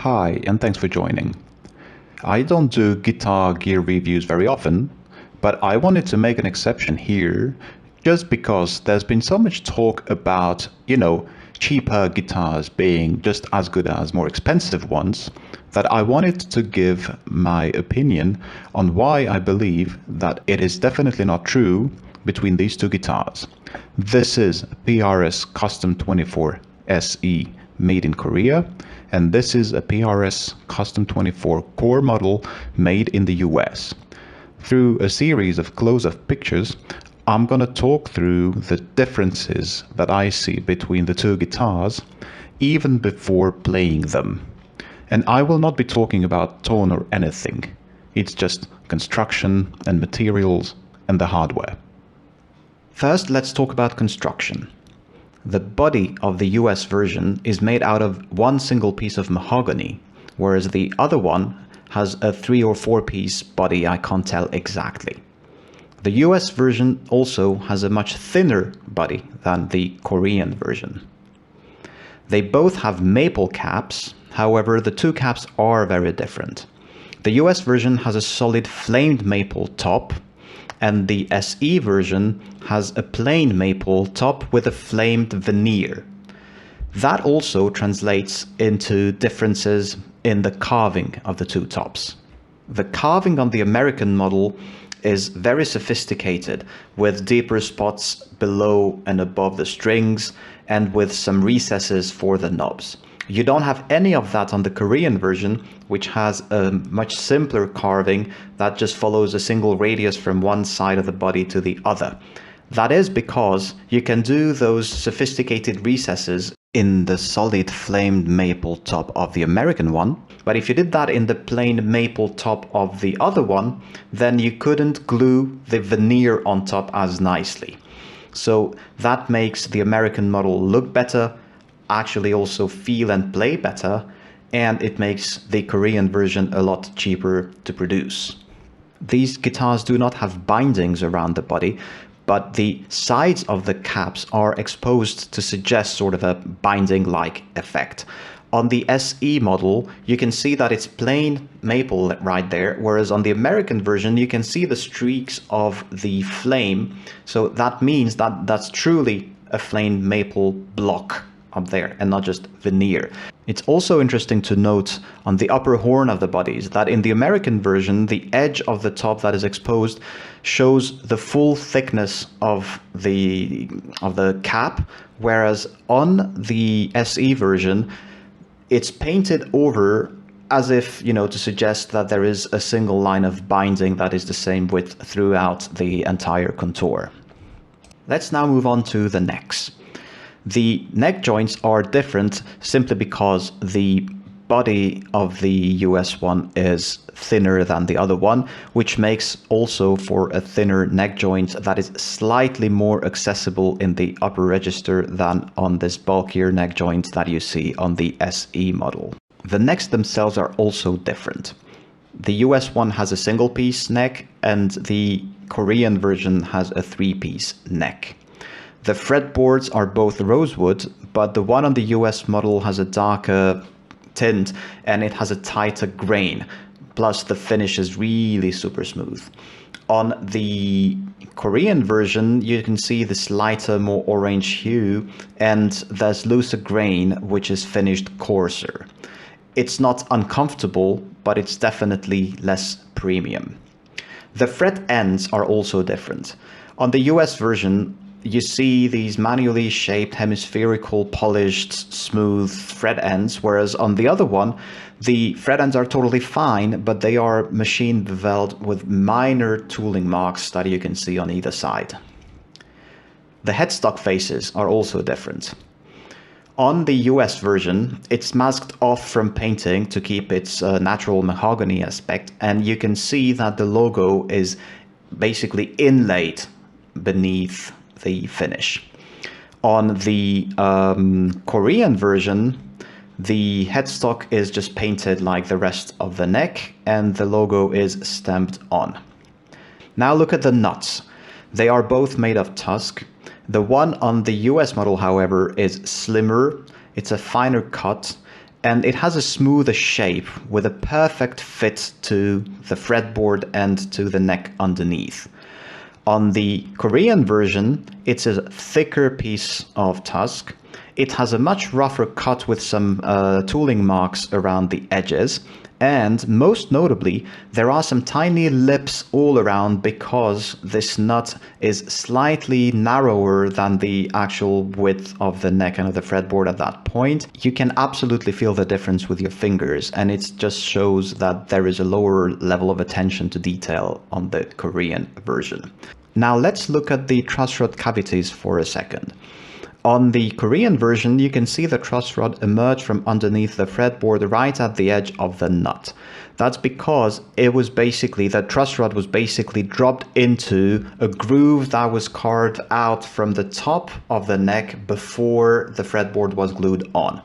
Hi, and thanks for joining. I don't do guitar gear reviews very often, but I wanted to make an exception here just because there's been so much talk about, cheaper guitars being just as good as more expensive ones, that I wanted to give my opinion on why I believe that it is definitely not true between these two guitars. This is PRS Custom 24 SE made in Korea, and this is a PRS Custom 24 core model made in the US. Through a series of close-up pictures, I'm going to talk through the differences that I see between the two guitars, even before playing them. And I will not be talking about tone or anything. It's just construction and materials and the hardware. First, let's talk about construction. The body of the US version is made out of one single piece of mahogany, whereas the other one has a 3 or 4 piece body. I can't tell exactly. The US version also has a much thinner body than the Korean version. They both have maple caps, however the two caps are very different. The US version has a solid flamed maple top, and the SE version has a plain maple top with a flamed veneer. That also translates into differences in the carving of the two tops. The carving on the American model is very sophisticated, with deeper spots below and above the strings and with some recesses for the knobs. You don't have any of that on the Korean version, which has a much simpler carving that just follows a single radius from one side of the body to the other. That is because you can do those sophisticated recesses in the solid flamed maple top of the American one, but if you did that in the plain maple top of the other one, then you couldn't glue the veneer on top as nicely. So that makes the American model look better, actually also feel and play better, and it makes the Korean version a lot cheaper to produce. These guitars do not have bindings around the body, but the sides of the caps are exposed to suggest sort of a binding-like effect. On the SE model, you can see that it's plain maple right there, whereas on the American version, you can see the streaks of the flame. So that means that that's truly a flamed maple block up there and not just veneer. It's also interesting to note on the upper horn of the bodies that in the American version, the edge of the top that is exposed shows the full thickness of the cap, whereas on the SE version, it's painted over as if, to suggest that there is a single line of binding that is the same width throughout the entire contour. Let's now move on to the necks. The neck joints are different simply because the body of the US one is thinner than the other one, which makes also for a thinner neck joint that is slightly more accessible in the upper register than on this bulkier neck joint that you see on the SE model. The necks themselves are also different. The US one has a single piece neck and the Korean version has a 3-piece neck. The fretboards are both rosewood, but the one on the US model has a darker tint and it has a tighter grain. Plus the finish is really super smooth. On the Korean version, you can see this lighter, more orange hue, and there's looser grain, which is finished coarser. It's not uncomfortable, but it's definitely less premium. The fret ends are also different. On the US version, you see these manually shaped, hemispherical, polished, smooth fret ends, whereas on the other one, the fret ends are totally fine, but they are machine beveled with minor tooling marks that you can see on either side. The headstock faces are also different. On the US version, it's masked off from painting to keep its natural mahogany aspect, and you can see that the logo is basically inlaid beneath the finish. On the Korean version, the headstock is just painted like the rest of the neck and the logo is stamped on. Now look at the nuts. They are both made of tusk. The one on the US model, however, is slimmer, it's a finer cut, and it has a smoother shape with a perfect fit to the fretboard and to the neck underneath. On the Korean version, it's a thicker piece of tusk. It has a much rougher cut with some tooling marks around the edges. And most notably, there are some tiny lips all around because this nut is slightly narrower than the actual width of the neck and of the fretboard at that point. You can absolutely feel the difference with your fingers, and it just shows that there is a lower level of attention to detail on the Korean version. Now let's look at the truss rod cavities for a second. On the Korean version, you can see the truss rod emerge from underneath the fretboard right at the edge of the nut. That's because the truss rod was basically dropped into a groove that was carved out from the top of the neck before the fretboard was glued on.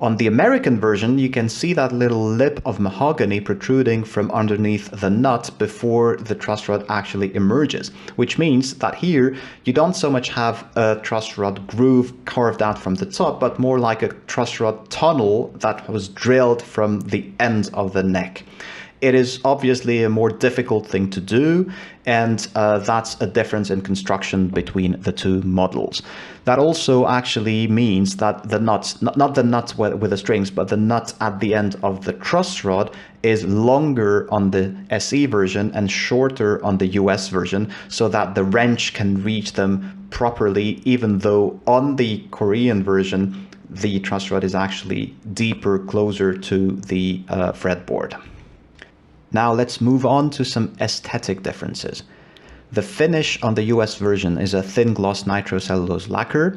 On the American version, you can see that little lip of mahogany protruding from underneath the nut before the truss rod actually emerges, which means that here you don't so much have a truss rod groove carved out from the top, but more like a truss rod tunnel that was drilled from the end of the neck. It is obviously a more difficult thing to do, and that's a difference in construction between the two models. That also actually means that the nuts, not the nuts with the strings, but the nut at the end of the truss rod is longer on the SE version and shorter on the US version, so that the wrench can reach them properly, even though on the Korean version, the truss rod is actually deeper, closer to the fretboard. Now let's move on to some aesthetic differences. The finish on the US version is a thin gloss nitrocellulose lacquer,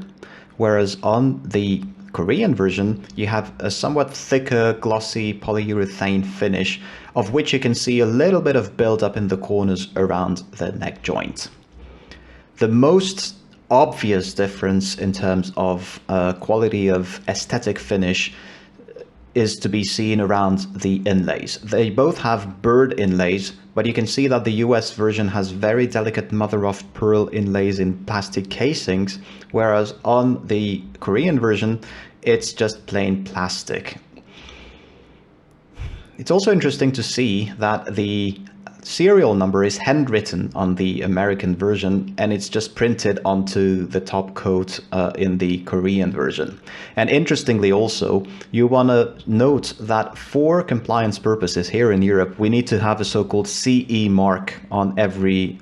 whereas on the Korean version you have a somewhat thicker glossy polyurethane finish, of which you can see a little bit of buildup in the corners around the neck joint. The most obvious difference in terms of quality of aesthetic finish is to be seen around the inlays. They both have bird inlays, but you can see that the US version has very delicate mother-of-pearl inlays in plastic casings, whereas on the Korean version, it's just plain plastic. It's also interesting to see that the serial number is handwritten on the American version, and it's just printed onto the top coat in the Korean version. And interestingly also, you want to note that for compliance purposes here in Europe, we need to have a so-called CE mark on every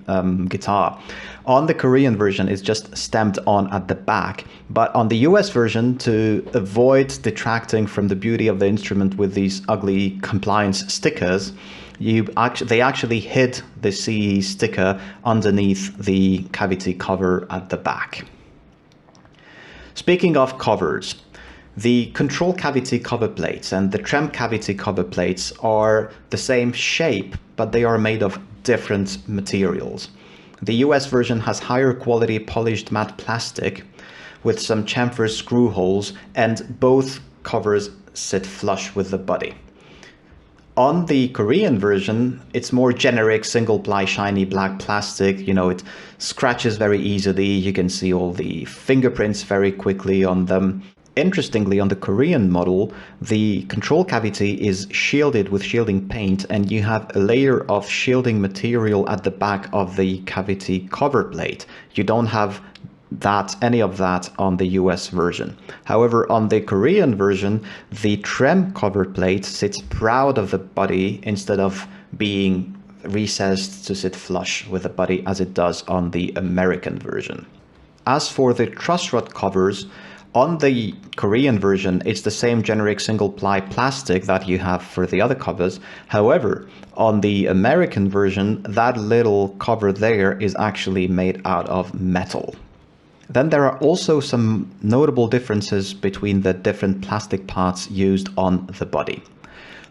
guitar. On the Korean version, it's just stamped on at the back, but on the US version, to avoid detracting from the beauty of the instrument with these ugly compliance stickers, they actually hid the CE sticker underneath the cavity cover at the back. Speaking of covers, the control cavity cover plates and the trem cavity cover plates are the same shape, but they are made of different materials. The US version has higher quality polished matte plastic with some chamfer screw holes, and both covers sit flush with the body. On the Korean version, it's more generic single-ply shiny black plastic. You know, it scratches very easily. You can see all the fingerprints very quickly on them. Interestingly, on the Korean model, the control cavity is shielded with shielding paint, and you have a layer of shielding material at the back of the cavity cover plate. You don't have any of that on the US version. However, on the Korean version, the trem cover plate sits proud of the body instead of being recessed to sit flush with the body as it does on the American version. As for the truss rod covers, on the Korean version, it's the same generic single-ply plastic that you have for the other covers. However, on the American version, that little cover there is actually made out of metal. Then there are also some notable differences between the different plastic parts used on the body.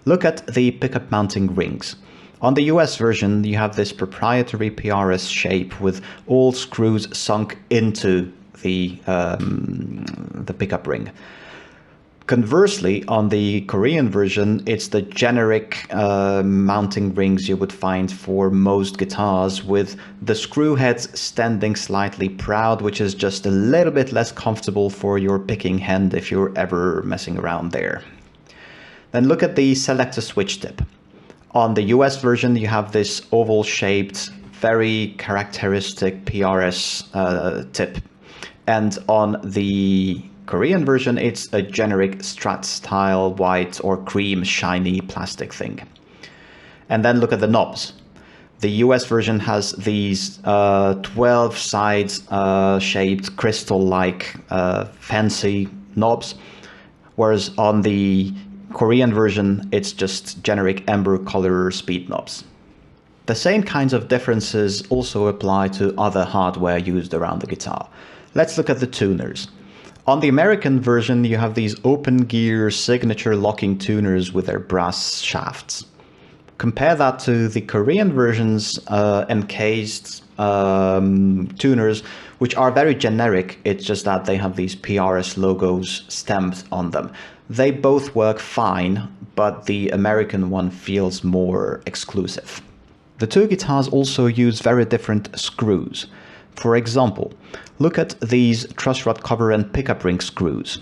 Look at the pickup mounting rings. On the US version, you have this proprietary PRS shape with all screws sunk into the pickup ring. Conversely, on the Korean version, it's the generic mounting rings you would find for most guitars, with the screw heads standing slightly proud, which is just a little bit less comfortable for your picking hand if you're ever messing around there. Then look at the selector switch tip. On the US version, you have this oval-shaped, very characteristic PRS tip. And on the Korean version, it's a generic Strat-style white or cream shiny plastic thing. And then look at the knobs. The US version has these 12 sides shaped crystal-like fancy knobs, whereas on the Korean version, it's just generic amber color speed knobs. The same kinds of differences also apply to other hardware used around the guitar. Let's look at the tuners. On the American version, you have these open gear signature locking tuners with their brass shafts. Compare that to the Korean version's encased tuners, which are very generic. It's just that they have these PRS logos stamped on them. They both work fine, but the American one feels more exclusive. The two guitars also use very different screws. For example, look at these truss rod cover and pickup ring screws.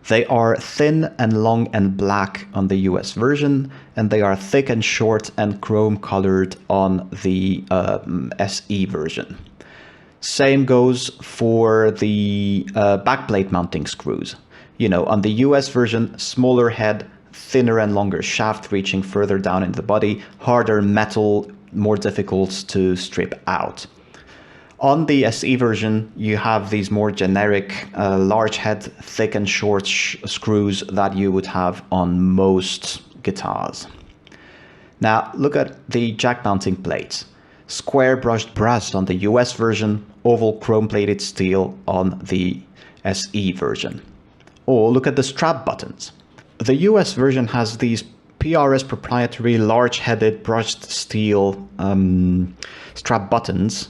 They are thin and long and black on the US version, and they are thick and short and chrome colored on the SE version. Same goes for the backplate mounting screws. You know, on the US version, smaller head, thinner and longer shaft reaching further down in the body, harder metal, more difficult to strip out. On the SE version, you have these more generic large head, thick and short screws that you would have on most guitars. Now look at the jack mounting plates. Square brushed brass on the US version, oval chrome plated steel on the SE version. Or look at the strap buttons. The US version has these PRS proprietary large-headed brushed steel strap buttons,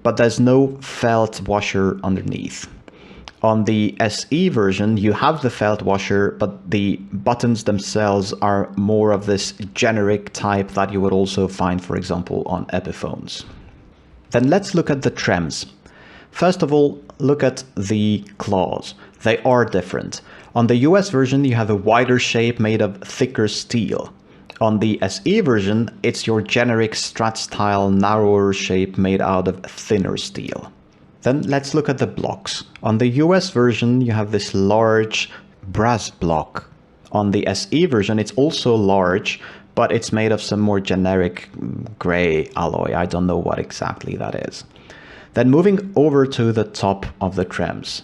but there's no felt washer underneath. On the SE version, you have the felt washer, but the buttons themselves are more of this generic type that you would also find, for example, on Epiphones. Then let's look at the trems. First of all, look at the claws. They are different. On the US version, you have a wider shape made of thicker steel. On the SE version, it's your generic Strat-style narrower shape made out of thinner steel. Then let's look at the blocks. On the US version, you have this large brass block. On the SE version, it's also large, but it's made of some more generic gray alloy. I don't know what exactly that is. Then moving over to the top of the trems.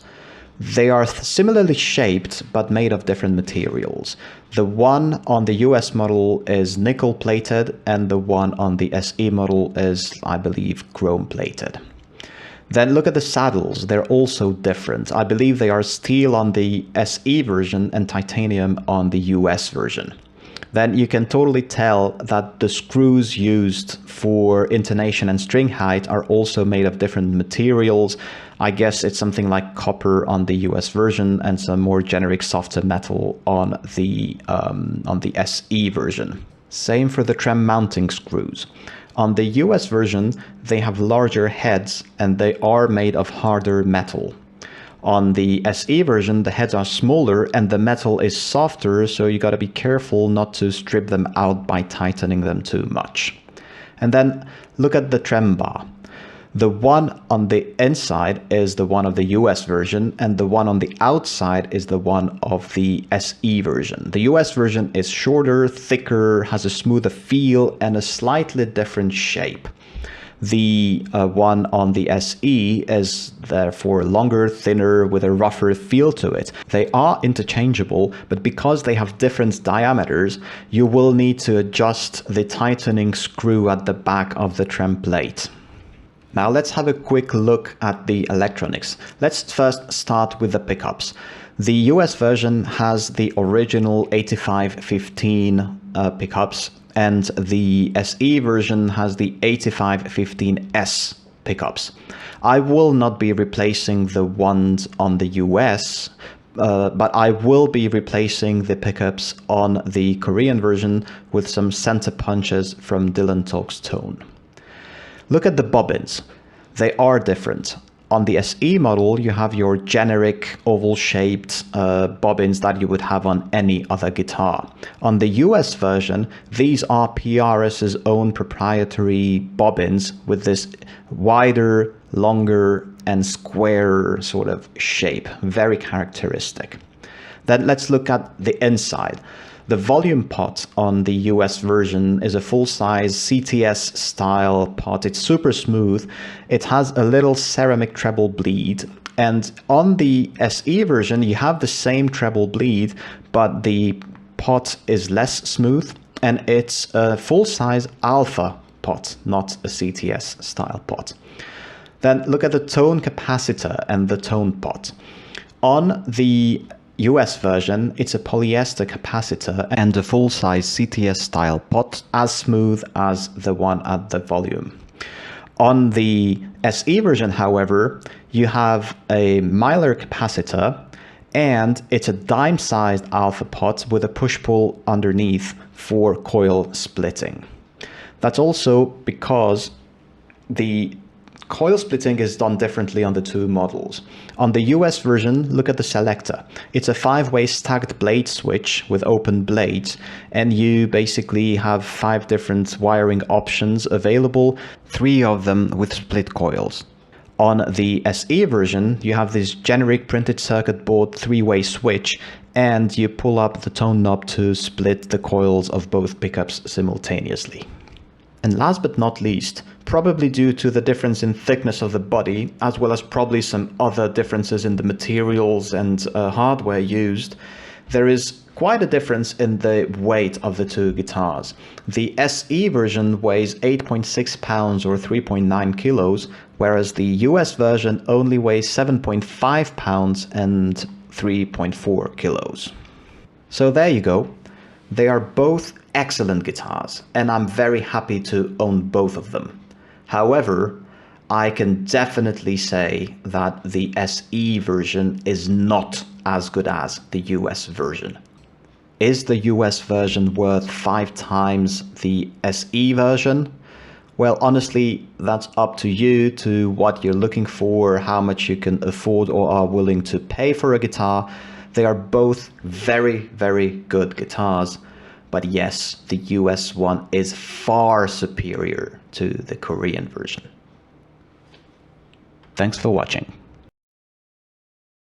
They are similarly shaped, but made of different materials. The one on the US model is nickel plated, and the one on the SE model is, I believe, chrome plated. Then look at the saddles. They're also different. I believe they are steel on the SE version and titanium on the US version. Then you can totally tell that the screws used for intonation and string height are also made of different materials. I guess it's something like copper on the US version and some more generic softer metal on the SE version. Same for the trem mounting screws. On the US version, they have larger heads and they are made of harder metal. On the SE version, the heads are smaller and the metal is softer, so you gotta be careful not to strip them out by tightening them too much. And then look at the trem bar. The one on the inside is the one of the US version, and the one on the outside is the one of the SE version. The US version is shorter, thicker, has a smoother feel, and a slightly different shape. The one on the SE is therefore longer, thinner, with a rougher feel to it. They are interchangeable, but because they have different diameters, you will need to adjust the tightening screw at the back of the trem plate. Now let's have a quick look at the electronics. Let's first start with the pickups. The US version has the original 8515 pickups, and the SE version has the 8515S pickups. I will not be replacing the ones on the US, but I will be replacing the pickups on the Korean version with some center punches from Dylan Talks Tone. Look at the bobbins. They are different. On the SE model, you have your generic oval-shaped bobbins that you would have on any other guitar. On the US version, these are PRS's own proprietary bobbins with this wider, longer, and square sort of shape, very characteristic. Then let's look at the inside. The volume pot on the US version is a full-size CTS style pot. It's super smooth. It has a little ceramic treble bleed. And on the SE version, you have the same treble bleed, but the pot is less smooth, and it's a full-size alpha pot, not a CTS style pot. Then look at the tone capacitor and the tone pot. On the US version, it's a polyester capacitor and a full-size CTS style pot, as smooth as the one at the volume. On the SE version, however, you have a Mylar capacitor, and it's a dime-sized alpha pot with a push-pull underneath for coil splitting. That's also because the coil splitting is done differently on the two models. On the US version, look at the selector. It's a 5-way stacked blade switch with open blades, and you basically have 5 different wiring options available, 3 of them with split coils. On the SE version, you have this generic printed circuit board 3-way switch, and you pull up the tone knob to split the coils of both pickups simultaneously. And last but not least, probably due to the difference in thickness of the body, as well as probably some other differences in the materials and hardware used, there is quite a difference in the weight of the two guitars. The SE version weighs 8.6 pounds or 3.9 kilos, whereas the US version only weighs 7.5 pounds and 3.4 kilos. So there you go. They are both excellent guitars, and I'm very happy to own both of them. However, I can definitely say that the SE version is not as good as the US version. Is the US version worth 5 times the SE version? Well, honestly, that's up to you, to what you're looking for, how much you can afford or are willing to pay for a guitar. They are both very, very good guitars. But yes, the US one is far superior to the Korean version. Thanks for watching.